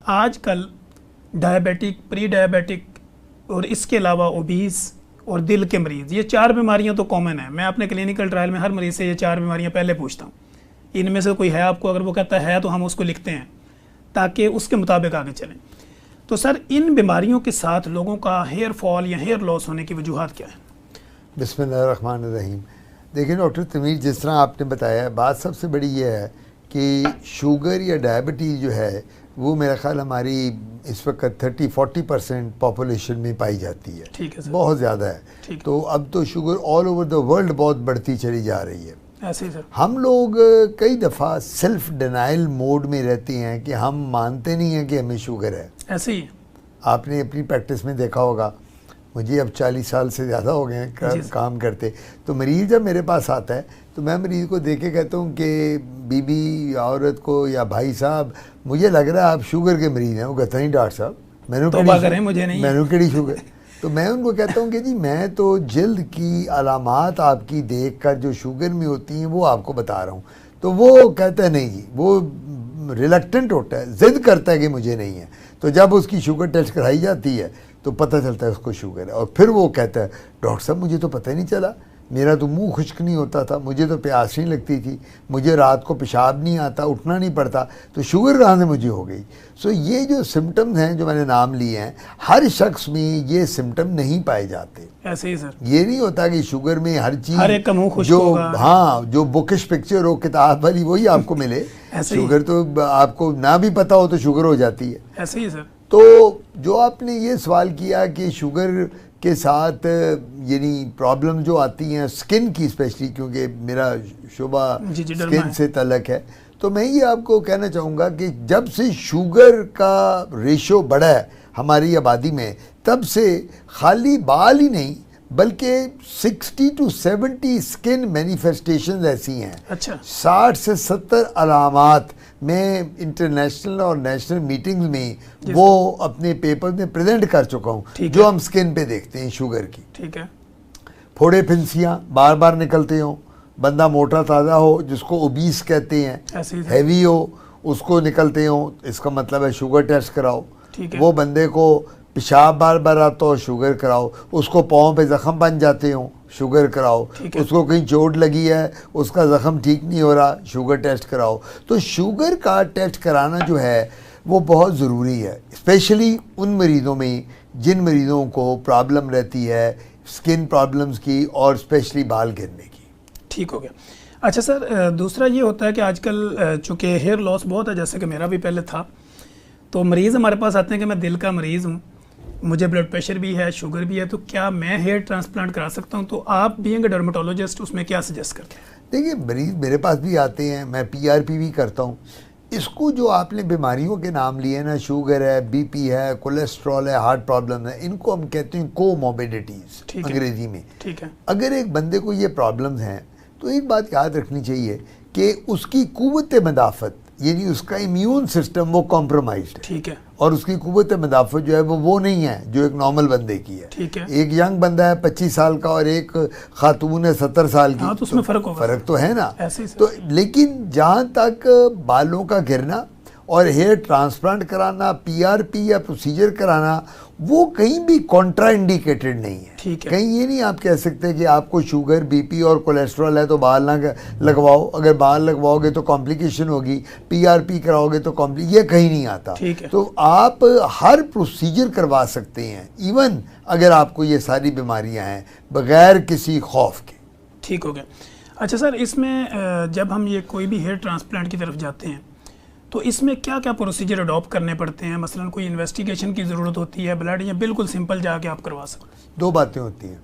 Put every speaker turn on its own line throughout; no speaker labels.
आजकल diabetic, pre diabetic और इसके अलावा ओबीस और दिल के मरीज़, ये 4 बीमारियां तो कॉमन है। मैं अपने क्लिनिकल ट्रायल में हर मरीज़ से ये 4 बीमारियां पहले पूछता हूँ, इनमें से कोई है आपको? अगर वो कहता है तो हम उसको लिखते हैं ताकि उसके मुताबिक आगे चलें। तो सर, इन बीमारियों के साथ लोगों का हेयर फॉल या हेयर लॉस होने की वजूहात क्या है?
बिस्मिल्लाहिर्रहमानिर्रहीम। देखिए डॉक्टर तमीर, जिस तरह आपने बताया, बात सबसे बड़ी ये है कि शुगर या डायबिटीज़ जो है वो मेरा ख्याल हमारी इस वक्त 30-40% पॉपुलेशन में पाई जाती है।
ठीक है सर।
बहुत ज़्यादा है। तो अब तो sugar all over the world बहुत बढ़ती चली जा रही है।
ऐसे ही सर।
हम लोग कई दफ़ा सेल्फ डिनाइल मोड में रहते हैं कि हम मानते नहीं हैं कि हमें शुगर है।
ऐसे ही
आपने अपनी प्रैक्टिस में देखा होगा, मुझे अब 40 साल से ज़्यादा हो गए हैं काम करते, तो मरीज़ जब मेरे पास आता है तो मैं मरीज़ को देख के कहता हूँ कि बीबी औरत को या भाई साहब, मुझे लग रहा है आप शुगर के मरीज़ हैं। वो कहता नहीं डॉक्टर साहब, मैंने केड़ी शुगर। तो मैं उनको कहता हूँ कि जी मैं तो जल्द की अलामात आपकी देख कर जो शुगर में होती हैं वो आपको बता रहा हूँ। तो वो कहता है नहीं जी, वो रिलक्टेंट होता है, ज़िद करता है कि मुझे नहीं है। तो जब उसकी शुगर टेस्ट कराई जाती है तो पता चलता है उसको शुगर है। और फिर वो कहता है डॉक्टर साहब मुझे तो पता ही नहीं चला, मेरा तो मुंह खुश्क नहीं होता था, मुझे तो प्यास नहीं लगती थी, मुझे रात को पेशाब नहीं आता, उठना नहीं पड़ता, तो शुगर कहाँ से मुझे हो गई। सो ये जो सिम्टम्स हैं जो मैंने नाम लिए हैं, हर शख्स में ये सिम्टम नहीं पाए जाते।
ऐसे ही सर।
ये नहीं होता कि शुगर में हर चीज़,
हर एक का मुंह खुश्क
जो
होगा।
हाँ, जो बुकिश पिक्चर हो किताब वाली वही आपको मिले। शुगर तो आपको ना भी पता हो तो शुगर हो जाती है।
ऐसे ही सर।
तो जो आपने ये सवाल किया कि शुगर के साथ यानी प्रॉब्लम जो आती हैं स्किन की, स्पेशली क्योंकि मेरा शुबा स्किन से तल्लक है, तो मैं ये आपको कहना चाहूँगा कि जब से शुगर का रेशो बढ़ा है हमारी आबादी में, तब से खाली बाल ही नहीं बल्कि 60 to 70 स्किन मैनिफेस्टेशन ऐसी हैं।
अच्छा।
60 से 70 अलामात मैं इंटरनेशनल और नेशनल मीटिंग्स में वो अपने पेपर में प्रेजेंट कर चुका हूँ, जो हम स्किन पे देखते हैं शुगर की।
ठीक है।
फोड़े फिंसियाँ बार बार निकलते हो, बंदा मोटा ताज़ा हो जिसको ओबीस कहते हैं, हैवी हो उसको निकलते हो, इसका मतलब है शुगर टेस्ट कराओ। वो बंदे को पेशाब बार बार आता हो, शुगर कराओ। उसको पाँव पे ज़ख़म बन जाते हो, शुगर कराओ। उसको कहीं चोट लगी है, उसका ज़ख़म ठीक नहीं हो रहा, शुगर टेस्ट कराओ। तो शुगर का टेस्ट कराना जो है वो बहुत ज़रूरी है, स्पेशली उन मरीज़ों में जिन मरीज़ों को प्रॉब्लम रहती है स्किन प्रॉब्लम्स की और स्पेशली बाल गिरने की।
ठीक हो गया। अच्छा सर, दूसरा ये होता है कि आजकल चूँकि हेयर लॉस बहुत है, जैसे कि मेरा भी पहले था, तो मरीज़ हमारे पास आते हैं कि मैं दिल का मरीज़ हूँ, मुझे ब्लड प्रेशर भी है, शुगर भी है, तो क्या मैं हेयर ट्रांसप्लांट करा सकता हूँ? तो आप बीइंग अ डर्मेटोलॉजिस्ट उसमें क्या सजेस्ट करते हैं?
देखिए मरीज़ मेरे पास भी आते हैं, मैं PRP भी करता हूँ। इसको जो आपने बीमारियों के नाम लिए ना, शुगर है, BP है, कोलेस्ट्रॉल है, हार्ट प्रॉब्लम है, इनको हम कहते हैं कोमॉर्बिडिटीज़ अंग्रेजी में।
ठीक है।
अगर एक बंदे को ये प्रॉब्लम्स हैं तो एक बात याद रखनी चाहिए कि उसकी कुव्वत मदाफ़त यानी उसका इम्यून सिस्टम वो कॉम्प्रोमाइज्ड है।
ठीक है।
और उसकी कुव्वत मदाफ़त जो है वो नहीं है जो एक नॉर्मल बंदे की है।
ठीक है।
एक यंग बंदा है 25 साल का और एक खातून है 70 साल की।
हाँ, तो उसमें फ़र्क
तो है ना।
ऐसे
तो लेकिन जहाँ तक बालों का गिरना और हेयर ट्रांसप्लांट कराना, PRP या प्रोसीजर कराना, वो कहीं भी कॉन्ट्राइंडिकेटेड नहीं है।
ठीक है।
कहीं ये नहीं आप कह सकते कि आपको शुगर, BP और कोलेस्ट्रॉल है तो बाल ना लगवाओ, अगर बाल लगवाओगे तो कॉम्प्लिकेशन होगी, PRP कराओगे तो ये कहीं नहीं आता।
ठीक है।
तो आप हर प्रोसीजर करवा सकते हैं, इवन अगर आपको ये सारी बीमारियां हैं, बगैर किसी खौफ के।
ठीक हो गया। अच्छा सर, इसमें जब हम ये कोई भी हेयर ट्रांसप्लांट की तरफ जाते हैं तो इसमें क्या क्या प्रोसीजर अडॉप्ट करने पड़ते हैं? मसलन कोई इन्वेस्टिगेशन की ज़रूरत होती है, ब्लड, या बिल्कुल सिंपल जाके आप करवा सकते हैं?
दो बातें होती हैं।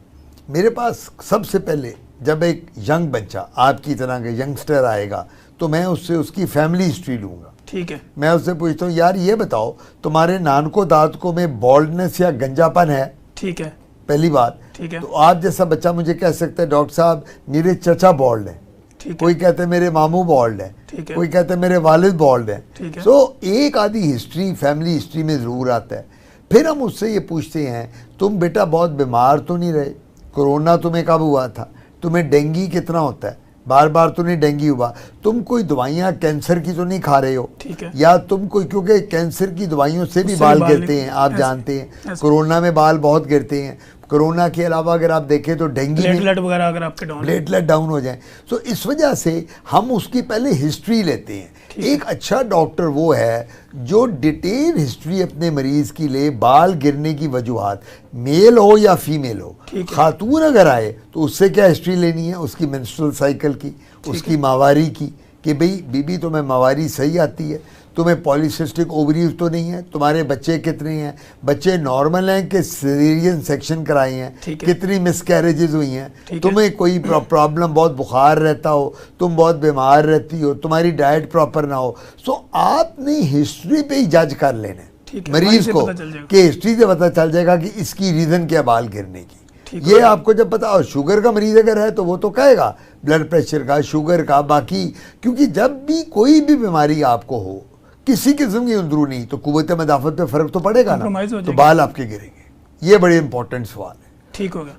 मेरे पास सबसे पहले जब एक यंग बच्चा आपकी तरह का यंगस्टर आएगा तो मैं उससे उसकी फैमिली हिस्ट्री लूँगा।
ठीक है।
मैं उससे पूछता हूँ यार ये बताओ तुम्हारे नानको दांतों में बॉल्डनेस या गंजापन है?
ठीक है।
पहली बात।
ठीक है।
तो आप जैसा बच्चा मुझे कह सकता है डॉक्टर साहब मेरे चचा बॉल्ड है, कोई कहते हैं मेरे मामू बॉल्ड है, कोई कहते हैं मेरे वालिद बॉल्ड है। सो एक आधी हिस्ट्री, फैमिली हिस्ट्री में ज़रूर आता है। फिर हम उससे ये पूछते हैं तुम बेटा बहुत बीमार तो नहीं रहे, कोरोना तुम्हें कब हुआ था, तुम्हें डेंगू कितना होता है, बार बार तो नहीं डेंगू हुआ, तुम कोई दवाइयाँ कैंसर की तो नहीं खा रहे हो,
ठीक है,
या तुम कोई, क्योंकि कैंसर की दवाइयों से भी बाल गिरते हैं, आप जानते हैं, कोरोना में बाल बहुत गिरते हैं। कोरोना के अलावा अगर आप देखें तो डेंगू
प्लेटलेट वगैरह अगर आपके
प्लेटलेट डाउन हो जाए, तो इस वजह से हम उसकी पहले हिस्ट्री लेते हैं। एक अच्छा डॉक्टर वो है जो डिटेल हिस्ट्री अपने मरीज की ले, बाल गिरने की वजूहात, मेल हो या फीमेल हो, खातून अगर आए तो उससे क्या हिस्ट्री लेनी है, उसकी मेंस्ट्रुअल साइकिल की, उसकी माहवारी की, कि भाई बीबी तुम्हें माहवारी सही आती है, तुम्हें पॉलीसिस्टिक ओवरीज तो नहीं है, तुम्हारे बच्चे कितने हैं, बच्चे नॉर्मल हैं कि सिजेरियन सेक्शन कराए हैं, कितनी मिसकैरेजेस हुई हैं, तुम्हें कोई प्रॉब्लम, बहुत बुखार रहता हो, तुम बहुत बीमार रहती हो, तुम्हारी डाइट प्रॉपर ना हो। सो आपने हिस्ट्री पे ही जज कर लेना मरीज को, कि हिस्ट्री से पता चल जाएगा कि इसकी रीज़न क्या बाल गिरने की। ये आपको जब पता, और शुगर का मरीज अगर है तो वो तो कहेगा ब्लड प्रेशर का, शुगर का, बाकी, क्योंकि जब भी कोई भी बीमारी आपको हो किसी किस्म की अंदरूनी, तो कुव्वत मदाफत पे फर्क तो पड़ेगा ना, तो बाल आपके गिरेंगे। ये बड़े इंपॉर्टेंट सवाल है।
ठीक हो गया।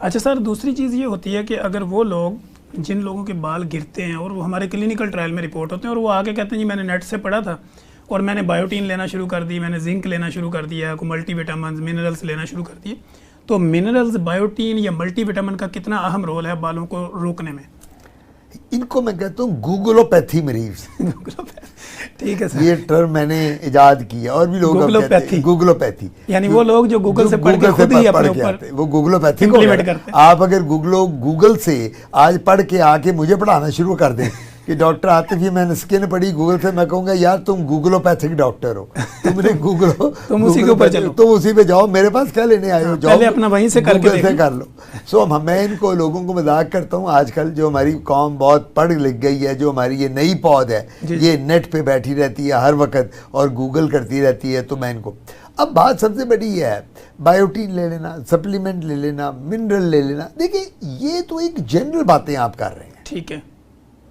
अच्छा सर, दूसरी चीज़ ये होती है कि अगर वो लोग, जिन लोगों के बाल गिरते हैं और वो हमारे क्लिनिकल ट्रायल में रिपोर्ट होते हैं और वो आके कहते हैं जी मैंने नेट से पढ़ा था और मैंने बायोटीन लेना शुरू कर दी, मैंने जिंक लेना शुरू कर दिया, कोई मल्टीविटामिन मिनरल्स लेना शुरू कर दिए, तो मिनरल्स, बायोटीन या मल्टीविटामिन का कितना अहम रोल है बालों को रोकने में?
इनको मैं कहता हूँ गूगलोपैथी मरीज।
ठीक है सर,
ये टर्म मैंने इजाद की है और भी लोग कहते हैं गूगलोपैथी,
यानी वो लोग जो गूगल से पढ़ के खुद ही अपने ऊपर
वो गूगलोपैथी इम्प्लीमेंट करते हैं। आप अगर गूगल से आज पढ़ के आके मुझे पढ़ाना शुरू कर दें कि डॉक्टर आतिफ, मैंने स्किन पढ़ी गूगल से, मैं कहूँगा यार तुम गूगलोपैथिक डॉक्टर हो, तुमने तुम उसी के ऊपर चलो, तुम उसी पे जाओ, मेरे पास क्या लेने आए हो, जाओ
पहले अपना वहीं से करके
कर लो। सो मैं इनको लोगों को मजाक करता हूँ, आजकल जो हमारी कौम बहुत पढ़ लिख गई है, जो हमारी ये नई पौध है, ये नेट पे बैठी रहती है हर वक्त और गूगल करती रहती है, तो मैं इनको, अब बात सबसे बड़ी है बायोटीन ले लेना, सप्लीमेंट ले लेना, मिनरल ले लेना। देखिए ये तो एक जनरल बातें आप कर रहे हैं,
ठीक है,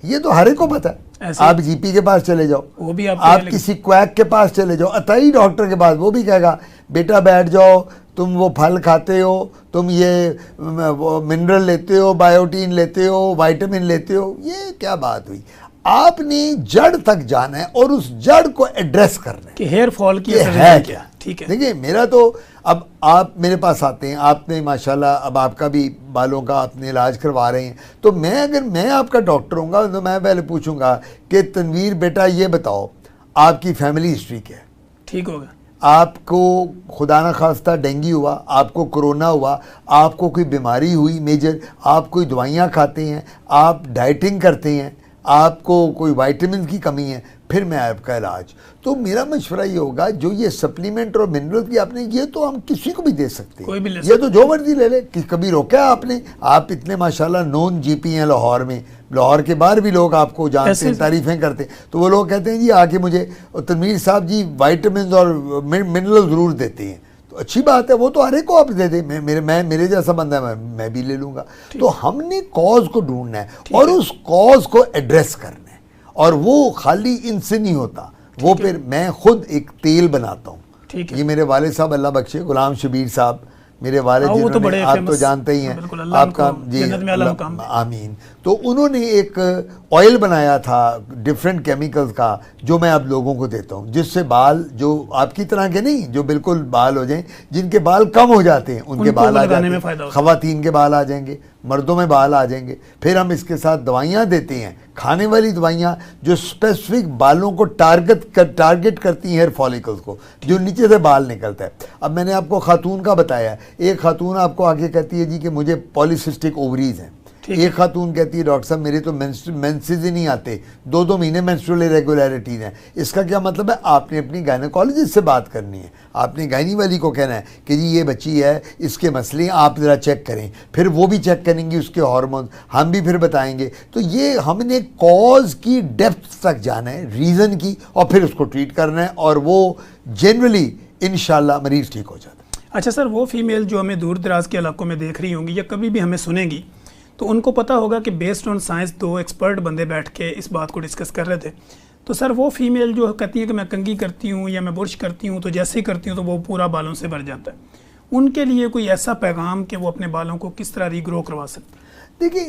ये तो हर एक को पता है। आप जीपी के पास चले जाओ,
वो भी
आप किसी क्वैक के पास चले जाओ, अताई डॉक्टर के पास, वो भी कहेगा बेटा बैठ जाओ, तुम वो फल खाते हो, तुम ये मिनरल लेते हो, बायोटीन लेते हो, विटामिन लेते हो, ये क्या बात हुई? आपने जड़ तक जाना है और उस जड़ को एड्रेस करना है
कि हेयर फॉल की
है क्या।
ठीक है,
देखिए मेरा तो, अब आप मेरे पास आते हैं, आपने माशाल्लाह अब आपका भी बालों का आपने इलाज करवा रहे हैं, तो अगर मैं आपका डॉक्टर हूँगा तो मैं पहले पूछूंगा कि तनवीर बेटा ये बताओ आपकी फैमिली हिस्ट्री क्या है।
ठीक होगा,
आपको खुदा न खास्ता डेंगू हुआ, आपको कोरोना हुआ, आपको कोई बीमारी हुई मेजर, आप कोई दवाइयाँ खाते हैं, आप डाइटिंग करते हैं, आपको कोई विटामिन की कमी है, फिर मैं आपका इलाज। तो मेरा मशवरा ये होगा, जो ये सप्लीमेंट और मिनरल की आपने, ये तो हम किसी को भी दे सकते हैं, ये तो जो मर्जी ले ले, कि कभी रोका आपने? आप इतने माशाल्लाह नॉन जीपी हैं लाहौर में, लाहौर के बाहर भी लोग आपको जानते हैं, तारीफ़ें करते हैं, तो वो लोग कहते हैं जी आके मुझे तनवीर साहब जी विटामिन और मिनरल ज़रूर देते हैं, तो अच्छी बात है, वो तो हर एक को आप दे दें, मेरे जैसा बंदा मैं भी ले लूँगा। तो हमने कॉज को ढूंढना है और उस कॉज को एड्रेस करना है, और वो खाली इनसे नहीं होता, वो फिर मैं खुद एक तेल बनाता हूँ। ये मेरे वालिद साहब अल्लाह बख्शे, गुलाम शबीर साहब मेरे वालिद, जिन्होंने आप तो जानते ही हैं, आपका जी आमीन, तो उन्होंने एक ऑयल बनाया था डिफरेंट केमिकल्स का, जो मैं आप लोगों को देता हूँ, जिससे बाल जो आपकी तरह के नहीं, जो बिल्कुल बाल हो जाएं, जिनके बाल कम हो जाते हैं उनके बाल आ जाते हैं, खवातीन के बाल आ जाएंगे, मर्दों में बाल आ जाएंगे। फिर हम इसके साथ दवाइयाँ देते हैं, खाने वाली दवाइयाँ जो स्पेसिफिक बालों को टारगेट करती हैं, हेयर फॉलिकल्स को, जो नीचे से बाल निकलता है। अब मैंने आपको खातून का बताया, एक खातून आपको आके कहती है जी कि मुझे पॉलीसिस्टिक ओवरीज हैं, एक खातून कहती है डॉक्टर साहब मेरे तो मेंसेस ही नहीं आते, 2-2 महीने मेंस्ट्रुअल इरेगुलरिटीज हैं। इसका क्या मतलब है? आपने अपनी गायनेकोलॉजिस्ट से बात करनी है, आपने गायनी वाली को कहना है कि जी ये बच्ची है, इसके मसले आप ज़रा चेक करें, फिर वो भी चेक करेंगी उसके हार्मोन, हम भी फिर बताएंगे। तो ये हमने कॉज की डेप्थ तक जाना है, रीज़न की, और फिर उसको ट्रीट करना है, और वो जनरली इंशाल्लाह मरीज़ ठीक हो जाता है।
अच्छा सर, वो फीमेल जो हमें दूर दराज के इलाकों में देख रही होंगी या कभी भी हमें सुनेंगी, तो उनको पता होगा कि बेस्ड ऑन साइंस 2 एक्सपर्ट बंदे बैठ के इस बात को डिस्कस कर रहे थे। तो सर वो फीमेल जो कहती है कि मैं कंघी करती हूँ या मैं बुर्श करती हूँ, तो जैसे ही करती हूँ तो वो पूरा बालों से भर जाता है, उनके लिए कोई ऐसा पैगाम कि वो अपने बालों को किस तरह रीग्रो करवा सकते हैं?
देखिए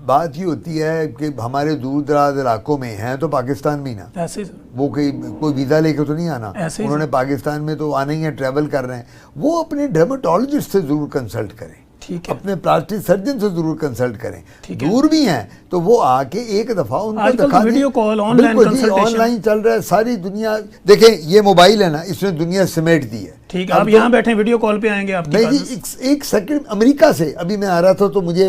बात ये होती है कि हमारे दूर दराज इलाकों में हैं तो पाकिस्तान में ही ना,
ऐसे
वो कोई वीज़ा लेके तो नहीं आना, उन्होंने पाकिस्तान में तो आना ही है, ट्रैवल कर रहे हैं, वो अपने डर्मेटोलॉजिस्ट से ज़रूर कंसल्ट करें, अपने प्लास्टिक सर्जन से जरूर कंसल्ट करें, दूर भी हैं तो वो आके एक दफा उनको दिखा दें।
वीडियो कॉल, ऑनलाइन
चल रहा है, सारी दुनिया देखें, ये मोबाइल है ना, इसने दुनिया समेट दी है।
ठीक है, आप यहाँ बैठे वीडियो कॉल पे आएंगे आपके
नहीं जी, एक सेकंड, अमेरिका से अभी मैं आ रहा था तो मुझे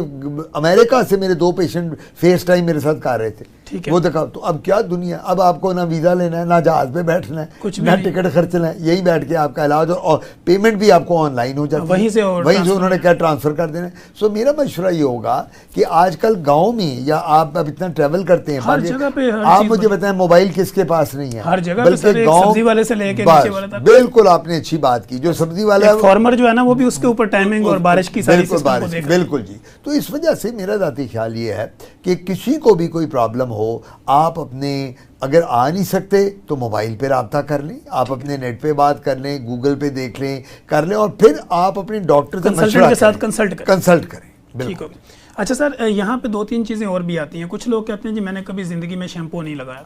अमेरिका से मेरे 2 पेशेंट फेस टाइम मेरे साथ कर रहे थे, वो देखा। तो अब क्या दुनिया, अब आपको ना वीज़ा लेना है, ना जहाज पे बैठना है, ना टिकट खर्चना है, यही बैठ के आपका इलाज और पेमेंट भी आपको ऑनलाइन हो जाती है, वहीं से उन्होंने क्या ट्रांसफ़र कर देना है। सो मेरा मशवरा ये होगा कि आजकल गाँव में या आप अब इतना ट्रैवल करते हैं,
हर जगह पे
आप मुझे बताएं मोबाइल किसके पास नहीं है,
हर जगह, बल्कि सब्जी वाले से लेके नीचे वाले तक।
बिल्कुल आपने अच्छी बात की, जो सब्जी वाला है
फार्मर जो है ना, वो भी उसके ऊपर टाइमिंग और बारिश की सारी सिस्टम को देख,
बिल्कुल जी। तो इस वजह से मेरा ज़ाती ख्याल ये है कि किसी को भी कोई प्रॉब्लम हो, आप अपने, अगर आ नहीं सकते तो मोबाइल पे रब्ता कर लें, आप अपने नेट पे बात कर लें, गूगल पे देख लें, कर लें, और फिर आप अपने डॉक्टर से
कंसल्टेंट के साथ कंसल्ट
करें।
ठीक हो। अच्छा सर, यहाँ पे 2-3 चीज़ें और भी आती हैं। कुछ लोग कहते हैं जी मैंने कभी ज़िंदगी में शैम्पू नहीं लगाया,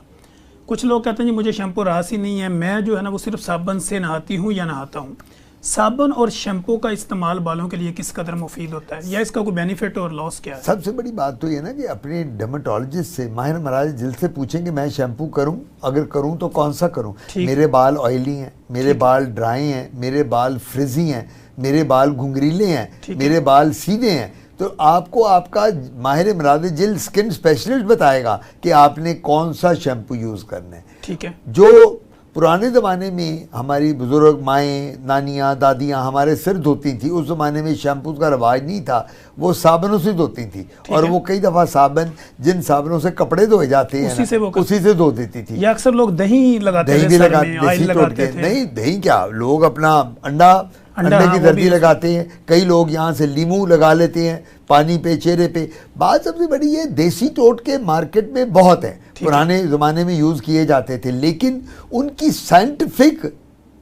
कुछ लोग कहते हैं जी मुझे शैम्पू रास ही नहीं है, मैं जो है ना वो सिर्फ साबुन से नहाती हूँ या नहाता हूँ। साबुन और शैम्पू का इस्तेमाल बालों के लिए किस कदर मुफीद होता है, या इसका कोई बेनिफिट और लॉस क्या है?
सबसे बड़ी बात तो ये ना कि अपने डर्मेटोलॉजिस्ट से, माहिर मराज जिल्द से पूछेंगे मैं शैम्पू करूं, अगर करूं तो कौन सा करूं, मेरे बाल ऑयली हैं, मेरे बाल ड्राई हैं, मेरे बाल फ्रिजी हैं, मेरे बाल घुंघरीले हैं, मेरे बाल सीधे हैं, तो आपको आपका माहिर मराज जिल्द स्किन स्पेशलिस्ट बताएगा कि आपने कौन सा शैम्पू यूज़ करना है।
ठीक है।
जो पुराने ज़माने में हमारी बुज़ुर्ग माएँ, नानियाँ, दादियाँ हमारे सिर धोती थी, उस ज़माने में शैम्पू का रवाज नहीं था, वो साबुनों से धोती थी, और वो कई दफ़ा साबुन जिन साबुनों से कपड़े धोए जाते हैं उसी से धो देती थी।
या अक्सर लोग दही लगाते थे,
दही भी लगाते थे। नहीं, दही क्या, लोग अपना अंडे की जर्दी लगाते हैं, कई लोग यहाँ से लीमू लगा लेते हैं पानी पे, चेहरे पे। बात सबसे बड़ी ये, देसी टोटके मार्केट में बहुत है, पुराने ज़माने में यूज़ किए जाते थे, लेकिन उनकी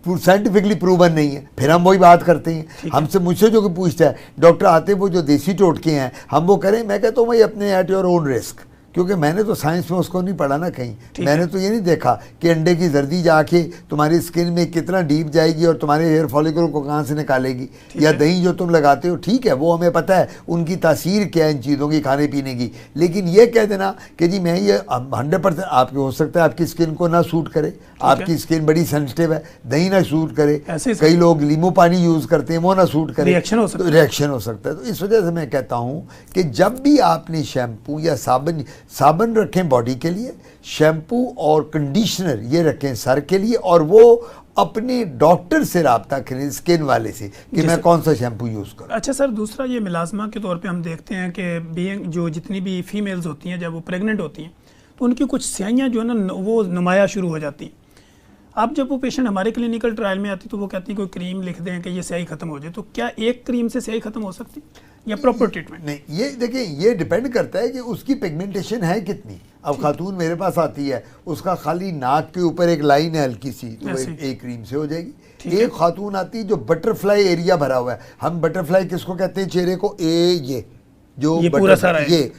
साइंटिफिकली प्रूवन नहीं है। फिर हम वही बात करते हैं, हमसे मुझसे जो पूछता है डॉक्टर आते वो जो देसी टोटके हैं हम वो करें, मैं कहता हूँ भाई अपने एट योर ओन रिस्क, क्योंकि मैंने तो साइंस में उसको नहीं पढ़ा ना कहीं, मैंने तो ये नहीं देखा कि अंडे की जर्दी जाके तुम्हारी स्किन में कितना डीप जाएगी और तुम्हारे हेयर फॉलिकल को कहाँ से निकालेगी, या दही जो तुम लगाते हो, ठीक है वो हमें पता है उनकी तासीर क्या है इन चीज़ों की खाने पीने की, लेकिन ये कह देना कि जी मैं ये 100% आपके हो सकता है आपकी स्किन को ना सूट करे, आपकी स्किन बड़ी सेंसिटिव है, दही ना सूट करे, कई लोग लीमू पानी यूज़ करते हैं वो ना सूट करे, रिएक्शन हो सकता है। तो इस वजह से मैं कहता हूँ कि जब भी आपने शैम्पू या साबुन रखें बॉडी के लिए, शैम्पू और कंडीशनर ये रखें सर के लिए, और वो अपने डॉक्टर से रब्ता करें स्किन वाले से कि मैं कौन सा शैम्पू यूज़ करूं।
अच्छा सर, दूसरा ये मुलाजमा के तौर पे हम देखते हैं कि जो जितनी भी फीमेल्स होती हैं जब वो प्रेग्नेंट होती हैं तो उनकी कुछ स्याहियाँ जो है ना वो नुमाया शुरू हो जाती हैं। अब जब वो पेशेंट हमारे क्लिनिकल ट्रायल में आती तो वो कहती है कोई क्रीम लिख दें कि ये स्याही खत्म हो जाए, तो क्या एक क्रीम से स्याही खत्म हो सकती या प्रॉपर ट्रीटमेंट?
नहीं, ये देखिए ये डिपेंड करता है कि उसकी पिगमेंटेशन है कितनी। अब खातून मेरे पास आती है, उसका खाली नाक के ऊपर एक लाइन है हल्की सी, तो एक क्रीम से हो जाएगी। एक खातून आती है जो बटरफ्लाई एरिया भरा हुआ है, हम बटरफ्लाई किसको कहते हैं, चेहरे को, ये जो
पूरा सारा
ये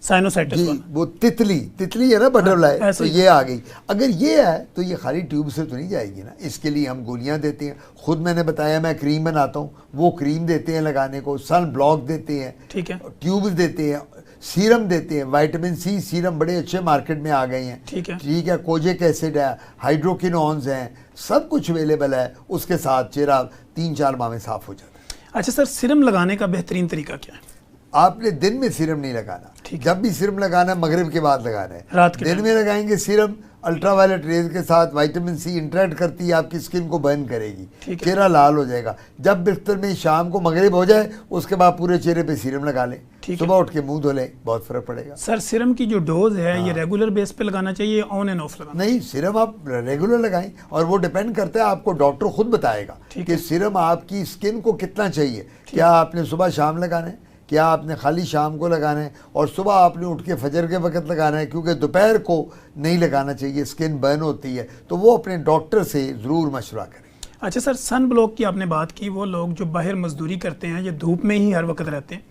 साइनोसाइटिस,
वो तितली है ना बटरफ्लाई, तो ये आ गई। अगर ये है तो ये खाली ट्यूब से तो नहीं जाएगी ना, इसके लिए हम गोलियां देते हैं। खुद मैंने बताया मैं क्रीम बनाता हूँ, वो क्रीम देते हैं लगाने को, सन ब्लॉक देते हैं,
ठीक है,
ट्यूब्स देते हैं, सीरम देते हैं, विटामिन सी सीरम बड़े अच्छे मार्केट में आ गए हैं, ठीक है, कोजिक एसिड है, हाइड्रोकिनोन्स हैं, सब कुछ अवेलेबल है, उसके साथ चेहरा 3-4 माह में साफ हो जाता है।
अच्छा सर, सीरम लगाने का बेहतरीन तरीका क्या है?
आपने दिन में सीरम नहीं लगाना, जब भी सीरम लगाना है मगरिब के बाद लगाना है, रात के दिन में लगाएंगे सीरम, अल्ट्रावायलेट रेज के साथ विटामिन सी इंटरेक्ट करती है, आपकी स्किन को बर्न करेगी, चेहरा लाल हो जाएगा। जब बिस्तर में शाम को मगरिब हो जाए उसके बाद पूरे चेहरे पे सीरम लगा लें, सुबह उठ के मुंह धो लें, बहुत फर्क पड़ेगा।
सर सीरम की जो डोज है ये रेगुलर बेस पे लगाना चाहिए, ऑन एंड ऑफ लगाना?
नहीं, सीरम आप रेगुलर लगाएं, और वो डिपेंड करता है, आपको डॉक्टर खुद बताएगा कि सीरम आपकी स्किन को कितना चाहिए, क्या आपने सुबह शाम लगाना है, क्या आपने खाली शाम को लगाना है, और सुबह आपने उठ के फजर के वक्त लगाना है, क्योंकि दोपहर को नहीं लगाना चाहिए, स्किन बर्न होती है। तो वो अपने डॉक्टर से ज़रूर मशवरा करें।
अच्छा सर, सन ब्लॉक की आपने बात की, वो लोग जो बाहर मजदूरी करते हैं, ये धूप में ही हर वक्त रहते हैं,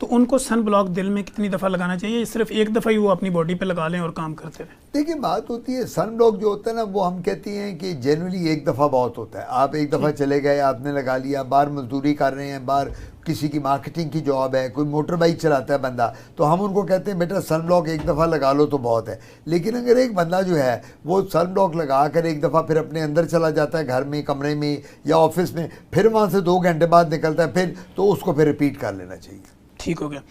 तो उनको सन ब्लॉक दिल में कितनी दफ़ा लगाना चाहिए, सिर्फ एक दफ़ा ही वो अपनी बॉडी पे लगा लें और काम करते रहें?
देखिए बात होती है सन ब्लॉक जो होता है ना, वो हम कहते हैं कि जनरली एक दफ़ा बहुत होता है। आप एक दफ़ा चले गए, आपने लगा लिया, बाहर मजदूरी कर रहे हैं, बाहर किसी की मार्केटिंग की जॉब है, कोई मोटर बाइक चलाता है बंदा, तो हम उनको कहते हैं बेटा सन ब्लॉक एक दफ़ा लगा लो तो बहुत है। लेकिन अगर एक बंदा जो है वो सन ब्लॉक लगा कर एक दफ़ा फिर अपने अंदर चला जाता है, घर में, कमरे में या ऑफिस में, फिर वहाँ से 2 घंटे बाद निकलता है फिर, तो उसको फिर रिपीट कर लेना चाहिए।
ठीक हो गया।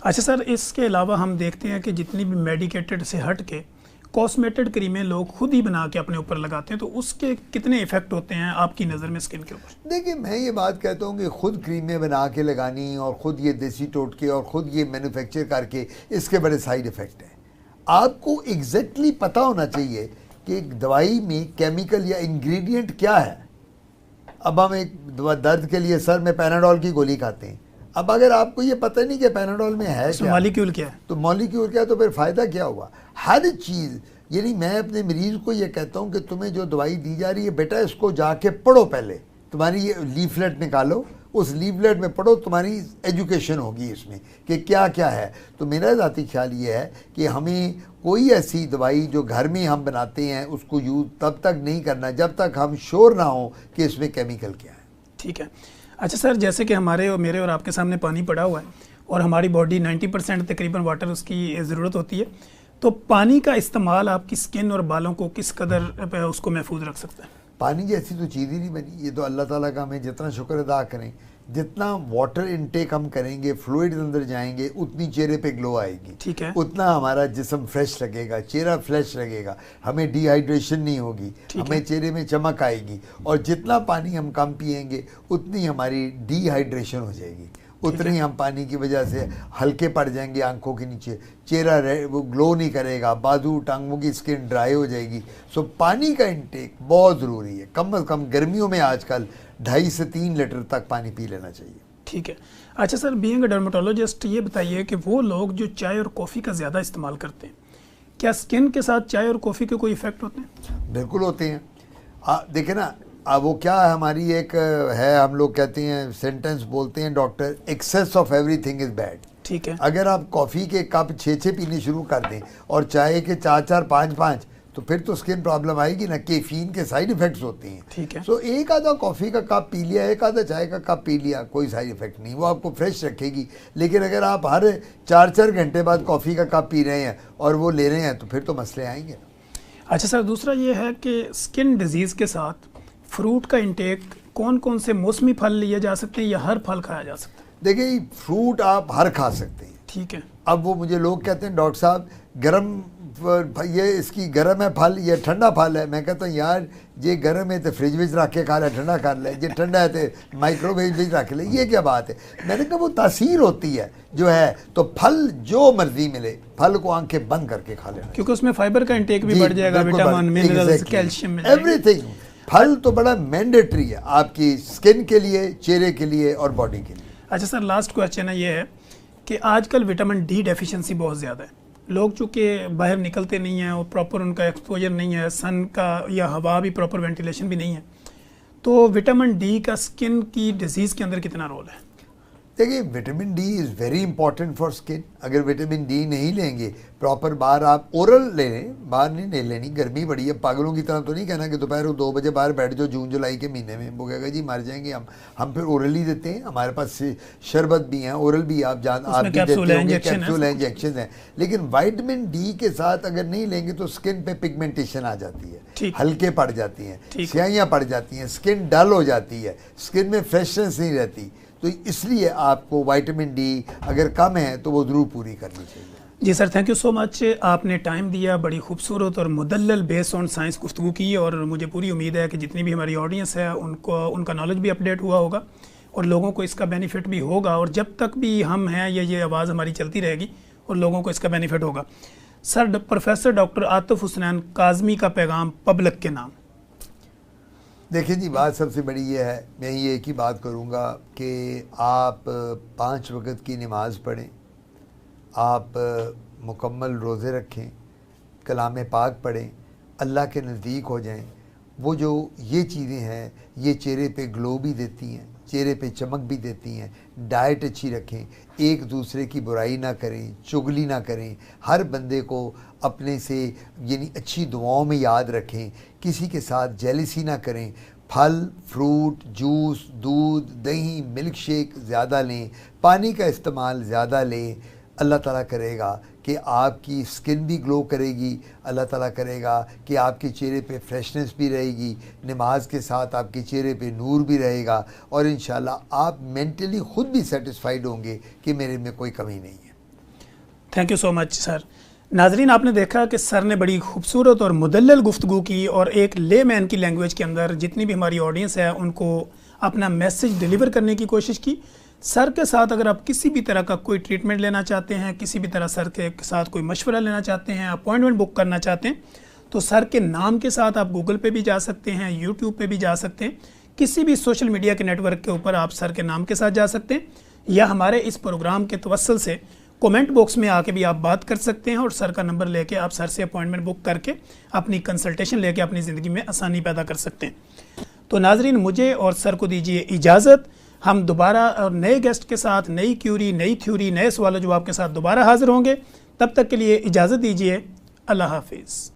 अच्छा सर, इसके अलावा हम देखते हैं कि जितनी भी मेडिकेटेड से हट के कॉस्मेटेड क्रीमें लोग खुद ही बना के अपने ऊपर लगाते हैं, तो उसके कितने इफेक्ट होते हैं आपकी नज़र में स्किन के ऊपर? देखिए
मैं ये बात कहता हूँ कि खुद क्रीमें बना के लगानी और ख़ुद ये देसी टोटके और ख़ुद ये मैन्युफैक्चर करके, इसके बड़े साइड इफ़ेक्ट हैं। आपको एग्जैक्टली पता होना चाहिए कि दवाई में केमिकल या इंग्रेडिएंट क्या है। अब हम एक दर्द के लिए सर में पैनाडोल की गोली खाते हैं, अब अगर आपको ये पता नहीं कि पैनाडोल में है क्या,
मॉलिक्यूल क्या है,
तो मॉलिक्यूल क्या है, तो फिर फ़ायदा क्या हुआ? हर चीज़, यानी मैं अपने मरीज़ को ये कहता हूँ कि तुम्हें जो दवाई दी जा रही है बेटा इसको जाके पढ़ो, पहले तुम्हारी ये लीफलेट निकालो, उस लीफलेट में पढ़ो, तुम्हारी एजुकेशन होगी इसमें कि क्या क्या है। तो मेरा ज़ाती ख्याल ये है कि हमें कोई ऐसी दवाई जो घर में हम बनाते हैं उसको यूज़ तब तक नहीं करना जब तक हम श्योर ना हो कि इसमें केमिकल क्या है।
ठीक है। अच्छा सर, जैसे कि हमारे और मेरे और आपके सामने पानी पड़ा हुआ है और हमारी बॉडी 90% तकरीबन वाटर उसकी ज़रूरत होती है, तो पानी का इस्तेमाल आपकी स्किन और बालों को किस कदर उसको महफूज रख सकता है?
पानी जैसी तो चीज़ ही नहीं बनी। ये तो अल्लाह ताला का हमें जितना शुक्र अदा करें, जितना वाटर इनटेक हम करेंगे, फ्लूइड अंदर जाएंगे, उतनी चेहरे पे ग्लो आएगी।
ठीक है।
उतना हमारा जिस्म फ्रेश लगेगा, चेहरा फ्रेश लगेगा, हमें डिहाइड्रेशन नहीं होगी, हमें चेहरे में चमक आएगी। और जितना पानी हम कम पिएंगे उतनी हमारी डिहाइड्रेशन हो जाएगी, उतनी हम पानी की वजह से हल्के पड़ जाएंगे आंखों के नीचे, चेहरा वो ग्लो नहीं करेगा, बाजू टांगों की स्किन ड्राई हो जाएगी। सो पानी का इंटेक बहुत ज़रूरी है। कम से कम गर्मियों में आजकल 2.5 से 3 लीटर तक पानी पी लेना चाहिए।
ठीक है। अच्छा सर, बीइंग अ डर्मेटोलॉजिस्ट, ये बताइए कि वो लोग जो चाय और कॉफ़ी का ज़्यादा इस्तेमाल करते हैं, क्या स्किन के साथ चाय और कॉफ़ी के कोई इफेक्ट होते हैं?
बिल्कुल होते हैं। देखे ना, वो क्या है, हमारी एक है, हम लोग कहते हैं, सेंटेंस बोलते हैं doctor, excess of everything is bad.
ठीक है।
अगर आप कॉफ़ी के कप 6-6 पीने शुरू कर दें और चाय के 4-4, 5-5, तो फिर तो स्किन प्रॉब्लम आएगी ना। कैफीन के साइड इफ़ेक्ट्स होते हैं।
ठीक है।
सो एक आधा कॉफ़ी का कप पी लिया, एक आधा चाय का कप पी लिया, कोई साइड इफ़ेक्ट नहीं, वो आपको फ्रेश रखेगी। लेकिन अगर आप हर 4-4 घंटे बाद कॉफ़ी का कप पी रहे हैं और वो ले रहे हैं, तो फिर तो मसले आएंगे।
अच्छा सर, दूसरा ये है कि स्किन डिजीज़ के साथ फ्रूट का इंटेक, कौन कौन से मौसमी फल लिए जा सकते हैं या हर फल खाया जा सकता है?
देखिए, फ्रूट आप हर खा सकते हैं।
ठीक है।
अब वो मुझे लोग कहते हैं डॉक्टर साहब गरम, ये इसकी गर्म है फल, ये ठंडा फल है। मैं कहता हूँ यार, ये गर्म है तो फ्रिज में रख के खा ले, ठंडा कर ले, ये ठंडा है तो माइक्रोवेव में रख ले, ये क्या बात है? मैंने कहा वो तासीर होती है जो है, तो फल जो मर्जी मिले, फल को आंखें बंद करके खा लेना,
क्योंकि उसमें फाइबर का इंटेक भी बढ़ जाएगा, विटामिन, मिनरल्स, कैल्शियम,
एवरीथिंग। फल तो बड़ा मैंडेटरी है आपकी स्किन के लिए, चेहरे के लिए और बॉडी के लिए।
अच्छा सर, लास्ट क्वेश्चन है, ये है कि आजकल विटामिन डी डेफिशिएंसी बहुत ज़्यादा है। लोग चूँकि बाहर निकलते नहीं हैं और प्रॉपर उनका एक्सपोजर नहीं है, सन का या हवा भी प्रॉपर वेंटिलेशन भी नहीं है, तो विटामिन डी का स्किन की डिजीज़ के अंदर कितना रोल है?
देखिए, vitamin D is very important for skin. अगर विटामिन डी नहीं लेंगे प्रॉपर, बाहर आप ओरल ले लें, बाहर नहीं लेनी, गर्मी बड़ी है, पागलों की तरह तो नहीं कहना कि दोपहर को 2 बजे बाहर बैठ जाओ जून जुलाई के महीने में, वो कहेगा जी मर जाएंगे हम फिर ओरल ही देते हैं। हमारे पास शरबत भी हैं, ओरल भी आप भी देते होंगे, कैप्सूल इंजेक्शन हैं। लेकिन विटामिन डी के साथ अगर नहीं लेंगे तो स्किन पे पिगमेंटेशन आ जाती है, हल्के पड़ जाती हैं, स्याहियाँ पड़ जाती हैं, स्किन डल हो जाती है, स्किन में फ्रेशनेस नहीं रहती। तो इसलिए आपको विटामिन डी अगर कम है तो वो ज़रूर पूरी करनी चाहिए।
जी sir, thank you so much. आपने टाइम दिया, बड़ी खूबसूरत और मुदल्लल बेस्ड ऑन साइंस गुफ्तगू की, और मुझे पूरी उम्मीद है कि जितनी भी हमारी ऑडियंस है उनका नॉलेज भी अपडेट हुआ होगा और लोगों को इसका बेनिफिट भी होगा। और जब तक भी हम हैं ये आवाज़ हमारी चलती रहेगी और लोगों को इसका बेनिफिट होगा। Sir, professor doctor Atif Husnain Kazmi का पैगाम पब्लिक के नाम।
देखिए जी, बात सबसे बड़ी ये है, मैं ये एक ही बात करूँगा कि आप 5 वक्त की नमाज़ पढ़ें, आप मुकम्मल रोज़े रखें, कलाम पाक पढ़ें, अल्लाह के नज़दीक हो जाएं वो जो ये चीज़ें हैं ये चेहरे पे ग्लो भी देती हैं, चेहरे पे चमक भी देती हैं। डाइट अच्छी रखें, एक दूसरे की बुराई ना करें, चुगली ना करें, हर बंदे को अपने से यानी अच्छी दुआओं में याद रखें, किसी के साथ जेलसी ना करें। फल, फ्रूट, जूस, दूध, दही, मिल्क शेक ज़्यादा लें, पानी का इस्तेमाल ज़्यादा लें। अल्लाह ताला करेगा कि आपकी स्किन भी ग्लो करेगी, अल्लाह ताला करेगा कि आपके चेहरे पे फ्रेशनेस भी रहेगी, नमाज के साथ आपके चेहरे पे नूर भी रहेगा और इंशाल्लाह आप मेंटली ख़ुद भी सेटिस्फाइड होंगे कि मेरे में कोई कमी नहीं है।
Thank you so much sir. नाजरीन, आपने देखा कि सर ने बड़ी खूबसूरत और मुदल्लल गुफ्तगू की और एक लेमैन की लैंग्वेज के अंदर जितनी भी हमारी ऑडियंस है उनको अपना मैसेज डिलीवर करने की कोशिश की। सर के साथ अगर आप किसी भी तरह का कोई ट्रीटमेंट लेना चाहते हैं, किसी भी तरह सर के साथ कोई मशवरा लेना चाहते हैं, अपॉइंटमेंट बुक करना चाहते हैं, तो सर के नाम के साथ आप गूगल पे भी जा सकते हैं, यूट्यूब पे भी जा सकते हैं, किसी भी सोशल मीडिया के नेटवर्क के ऊपर आप सर के नाम के साथ जा सकते हैं, या हमारे इस प्रोग्राम के तवस्सुल से कमेंट बॉक्स में आके भी आप बात कर सकते हैं और सर का नंबर लेके आप सर से अपॉइंटमेंट बुक करके अपनी कंसल्टेशन लेके अपनी ज़िंदगी में आसानी पैदा कर सकते हैं। तो नाजरीन, मुझे और सर को दीजिए इजाज़त। हम दोबारा और नए गेस्ट के साथ नई क्यूरी, नई थ्योरी, नए सवाल जवाब के साथ दोबारा हाजिर होंगे। तब तक के लिए इजाज़त दीजिए। अल्लाह हाफिज़।